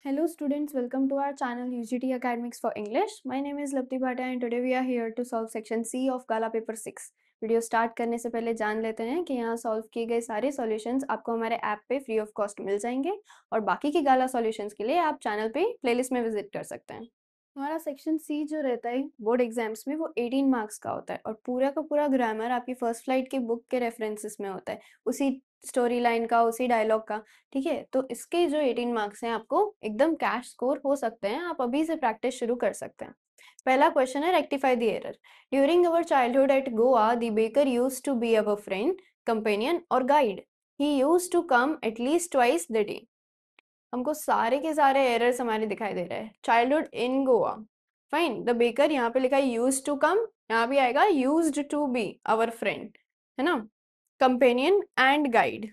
Hello students, welcome to our channel UGT Academics for English. My name is Lapti Bhatia and today we are here to solve section C of Gala paper 6. Video start करने से पहले जान लेते हैं कि यहाँ solve किए गए सारे सॉल्यूशंस आपको हमारे ऐप पे फ्री ऑफ कॉस्ट मिल जाएंगे और बाकी की गाला सॉल्यूशंस के लिए आप चैनल पे प्लेलिस्ट में विजिट कर सकते हैं। हमारा सेक्शन सी जो रहता है बोर्ड एग्जाम्स में वो 18 मार्क्स का होता है और पूरा का पूरा ग्रामर आपकी फर्स्ट फ्लाइट की बुक के रेफरेंसेस में होता है, उसी स्टोरी लाइन का, उसी डायलॉग का। ठीक है, तो इसके जो 18 मार्क्स हैं आपको एकदम कैश स्कोर हो सकते हैं, आप अभी से प्रैक्टिस शुरू कर सकते हैं। पहला क्वेश्चन है rectify the error. During our childhood at Goa the baker used to be our friend, companion और guide. He used to come at least twice the day. हमको सारे के सारे एरर्स हमारे दिखाई दे रहे हैं। Childhood in Goa, fine. The baker यहाँ पे लिखा है यूज्ड टू कम, यहाँ भी आएगा used to be our friend, है ना। कंपेनियन एंड गाइड,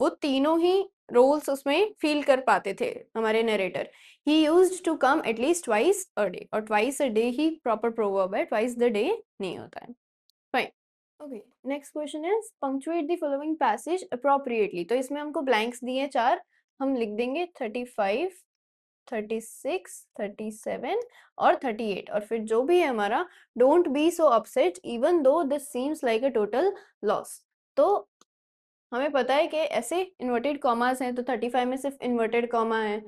वो तीनों ही रोल्स उसमें फील कर पाते थे हमारे narrator. He used to come at least twice a day, और ट्वाइस अ डे ही प्रॉपर प्रोवर्ब है, ट्वाइस द डे नहीं होता है। Fine, okay. Next question is punctuate the following passage appropriately. तो इसमें हमको ब्लैंक्स दिए चार, हम लिख देंगे 35, 36, 37 और 38, और फिर जो भी है हमारा don't be so upset even though this seems like a total loss. तो हमें पता है कि ऐसे इन्वर्टेड कॉमास हैं, तो 35 में सिर्फ इन्वर्टेड कॉमा है,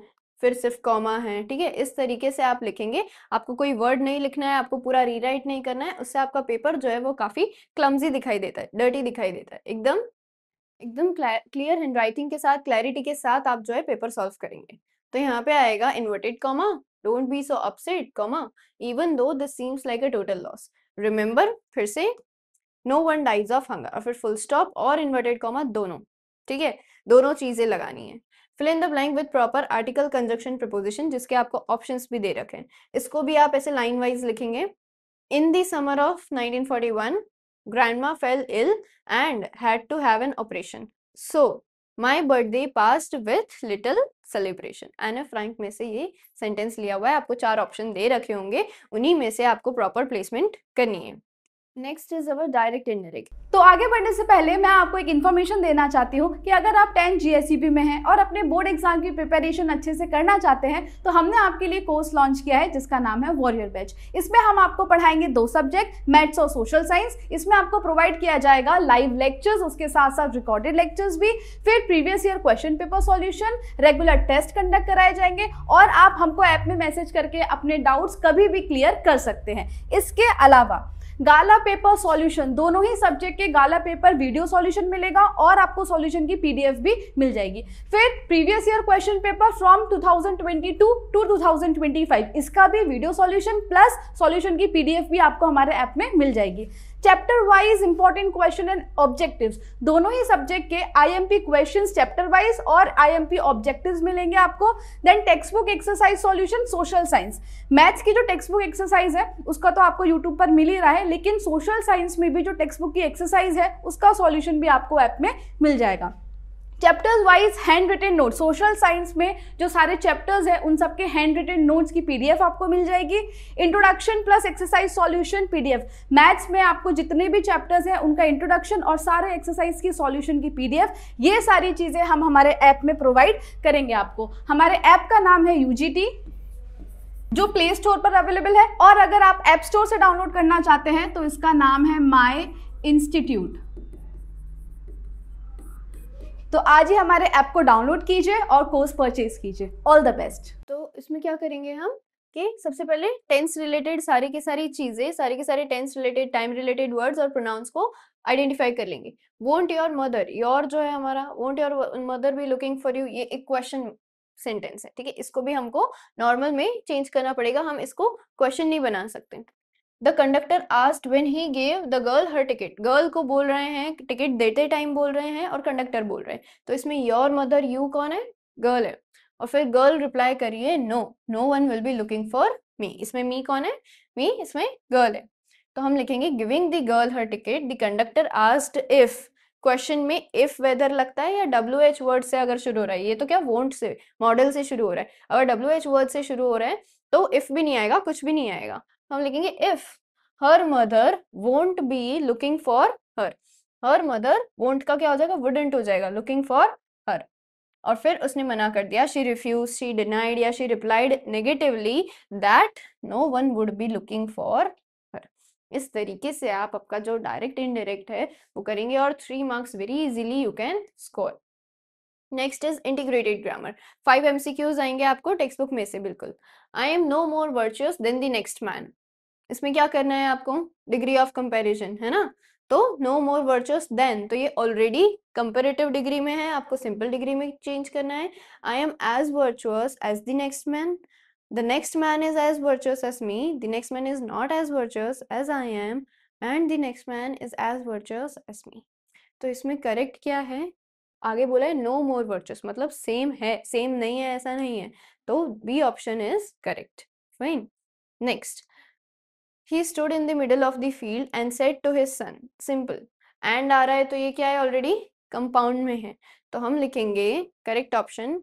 फिर सिर्फ कॉमा है। ठीक है, इस तरीके से आप लिखेंगे। आपको कोई वर्ड नहीं लिखना है, आपको पूरा रीराइट नहीं करना है, उससे आपका पेपर जो है वो काफी क्लमजी दिखाई देता है, डर्टी दिखाई देता है। एकदम एकदम क्लियर हैंडराइटिंग के साथ, क्लैरिटी के साथ आप जो है पेपर सॉल्व करेंगे। तो यहाँ पे आएगा inverted comma, don't be so upset comma even though this seems like a total loss. Remember, फिर से no one dies of hunger, और फिर फुल स्टॉप और इन्वर्टेड कॉमा दोनों। ठीक है, दोनों चीजें लगानी है। Fill in the blank with proper article conjunction preposition, जिसके आपको ऑप्शंस भी दे रखे हैं। इसको भी आप ऐसे लाइन वाइज लिखेंगे। In the summer of 1941, grandma fell ill and had to have an operation. So, my birthday passed with little celebration. Anne Frank में से ये सेंटेंस लिया हुआ है, आपको चार ऑप्शन दे रखे होंगे, उन्हीं में से आपको प्रॉपर प्लेसमेंट करनी है। Next is our direct indirect. तो आगे बढ़ने से पहले मैं आपको एक इन्फॉर्मेशन देना चाहती हूँ कि अगर आप 10 GSEB में हैं और अपने बोर्ड एग्जाम की प्रिपरेशन अच्छे से करना चाहते हैं तो हमने आपके लिए कोर्स लॉन्च किया है जिसका नाम है वॉरियर बैच। इसमें हम आपको पढ़ाएंगे दो सब्जेक्ट, मैथ्स और सोशल साइंस। इसमें आपको प्रोवाइड किया जाएगा लाइव लेक्चर्स, उसके साथ साथ रिकॉर्डेड लेक्चर्स भी, फिर previous year question paper solution, regular test conduct कराए जाएंगे और आप हमको ऐप में मैसेज करके अपने डाउट्स कभी भी क्लियर कर सकते हैं। इसके अलावा गाला पेपर सॉल्यूशन, दोनों ही सब्जेक्ट के गाला पेपर वीडियो सॉल्यूशन मिलेगा और आपको सॉल्यूशन की PDF भी मिल जाएगी। फिर previous year question paper from 2022 to 2025, इसका भी वीडियो सॉल्यूशन प्लस सॉल्यूशन की PDF भी आपको हमारे ऐप में मिल जाएगी। Chapter wise important question and objectives, दोनों ही सब्जेक्ट के IMP क्वेश्चंस चैप्टर वाइज और IMP ऑब्जेक्टिव्स मिलेंगे आपको। Then text book exercise solution social science, maths की जो टेक्स्ट बुक एक्सरसाइज है उसका तो आपको यूट्यूब पर मिल ही रहा है, लेकिन सोशल साइंस में भी जो टेक्स्ट बुक की एक्सरसाइज है उसका सॉल्यूशन भी आपको ऐप में मिल जाएगा। Chapters wise hand written note, social science में जो सारे चैप्टर्स हैं उन सबके हैंड रिटन नोट्स की PDF आपको मिल जाएगी। Introduction plus exercise solution PDF, maths में आपको जितने भी चैप्टर्स हैं उनका इंट्रोडक्शन और सारे एक्सरसाइज की सॉल्यूशन की PDF, ये सारी चीजें हम हमारे ऐप में प्रोवाइड करेंगे आपको। हमारे ऐप का नाम है UGT, जो प्ले स्टोर पर अवेलेबल है, और अगर आप ऐप स्टोर से डाउनलोड करना चाहते हैं तो इसका नाम है माई इंस्टीट्यूट। तो आज ही हमारे ऐप को डाउनलोड कीजिए और कोर्स परचेज कीजिए। All the best. तो इसमें क्या करेंगे हम कि सबसे पहले टेंस रिलेटेड सारी की सारी चीजें, सारे के सारे tense related, time related words और प्रोनाउंस को आइडेंटिफाई कर लेंगे। वोंट योर मदर, योर जो है हमारा won't your mother be looking for you, ये एक क्वेश्चन सेंटेंस है। ठीक है, इसको भी हमको नॉर्मल में चेंज करना पड़ेगा, हम इसको क्वेश्चन नहीं बना सकते। The conductor asked when he gave the girl her ticket, girl को बोल रहे हैं, टिकट देते टाइम बोल रहे हैं और कंडक्टर बोल रहे हैं। तो इसमें योर मदर, यू कौन है? गर्ल है। और फिर गर्ल रिप्लाई करिए no, no one will be looking for me. इसमें मी कौन है? मी, इसमें गर्ल है। तो हम लिखेंगे giving the girl her ticket the conductor asked if, question में इफ वेदर लगता है या WH वर्ड से अगर शुरू हो रहा है, ये तो क्या वोंट से, मॉडल से शुरू हो रहा है। अगर WH वर्ड से शुरू हो रहा है तो इफ भी नहीं आएगा, कुछ भी नहीं आएगा। हम लिखेंगे if her mother won't be looking for her, her mother won't का क्या हो जाएगा? वुडंट हो जाएगा, लुकिंग फॉर हर। और फिर उसने मना कर दिया, शी रिफ्यूज, शी डिनाइड या she replied negatively that no one would be looking for her. इस तरीके से आप आपका जो डायरेक्ट इनडायरेक्ट है वो करेंगे और 3 marks very easily you can score. Next is integrated grammar. 5 MCQs आएंगे आपको टेक्स्ट बुक में से बिल्कुल। I am no more virtuous than the next man. इसमें क्या करना है आपको, डिग्री ऑफ कंपैरिजन है ना, तो नो मोर वर्चुअस देन, तो ये ऑलरेडी कंपेरेटिव डिग्री में है, आपको सिंपल डिग्री में चेंज करना है। I am as virtuous as the next man, the next man is as virtuous as me, the next man is not as virtuous as I am, and the next man is as virtuous as me. तो इसमें correct क्या है, आगे बोला है no more virtuous, मतलब same है, same नहीं है ऐसा नहीं है, तो B option is correct. Fine. Next, he stood in the middle of the field and said to his son, simple, and आ रहा है तो ये क्या है, ऑलरेडी कंपाउंड में है, तो हम लिखेंगे correct option,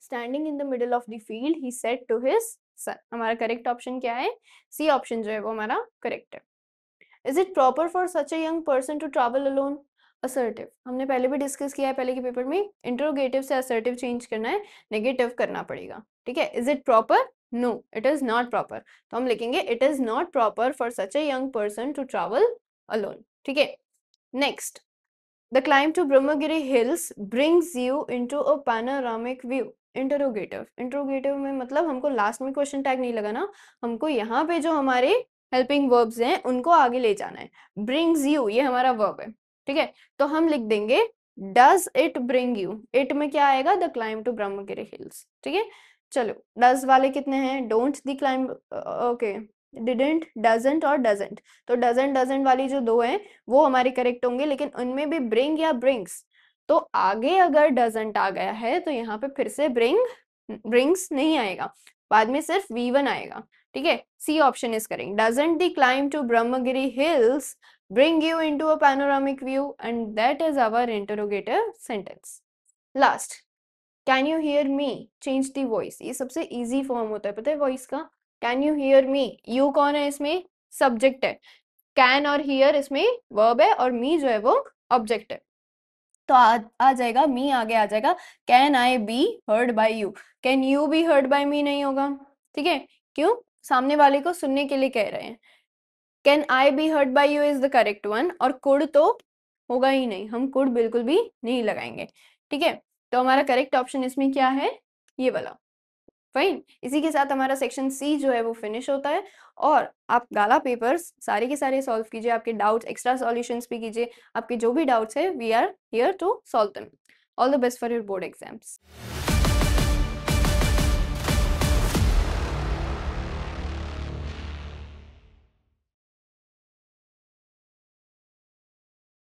standing in the middle of the field he said to his son. हमारा करेक्ट ऑप्शन क्या है, सी ऑप्शन जो है वो हमारा करेक्ट है। Is it proper for such a young person to travel alone, assertive, हमने पहले भी डिस्कस किया है पहले के पेपर में, इंटरोगेटिव से असर्टिव चेंज करना है, नेगेटिव करना पड़ेगा, ठीक है। Is it proper, no it is not proper, तो हम लिखेंगे it is not proper for such a young person to travel alone, ठीक है। Next, the climb to Brahmagiri hills brings you into a panoramic view, interrogative, interrogative में मतलब हमको last में question tag नहीं लगाना, हमको यहाँ पे जो हमारे हेल्पिंग वर्ब्स हैं उनको आगे ले जाना है। ब्रिंग्स यू ये हमारा वर्ब है, ठीक है, तो हम लिख देंगे does it bring you, it में क्या आएगा, the climb to Brahmagiri hills, ठीक है। चलो डज वाले कितने हैं, don't the climb, okay, didn't, doesn't और डजंट, तो डजंट डजंट वाली जो दो हैं वो हमारे करेक्ट होंगे, लेकिन उनमें भी ब्रिंग या ब्रिंग्स, तो आगे अगर डजंट आ गया है तो यहाँ पे फिर से ब्रिंग्स नहीं आएगा, बाद में सिर्फ V1 आएगा, ठीक है। C option is correct, doesn't the climb to Brahmagiri hills bring you into a panoramic view, and that is our interrogative sentence. Last, can you hear me, change the voice, ये सबसे easy form होता है पता है voice का, can you hear me, you कौन है इसमें, subject है, can और hear इसमें verb है, और me जो है वो object है, तो आ जाएगा me, आगे आ जाएगा can I be heard by you, can you be heard by me नहीं होगा, ठीक है, क्यों, सामने वाले को सुनने के लिए कह रहे हैं। Can I be heard by you is the correct one, और कुड तो होगा ही नहीं, हम कुड बिल्कुल भी नहीं लगाएंगे, ठीक है। तो हमारा करेक्ट ऑप्शन इसमें क्या है, ये वाला। फाइन, इसी के साथ हमारा सेक्शन सी जो है वो फिनिश होता है, और आप गाला पेपर्स सारे के सारे सॉल्व कीजिए, आपके डाउट्स एक्स्ट्रा सॉल्यूशंस भी कीजिए, आपके जो भी डाउट्स है we are here to solve them. All the best for your board exams.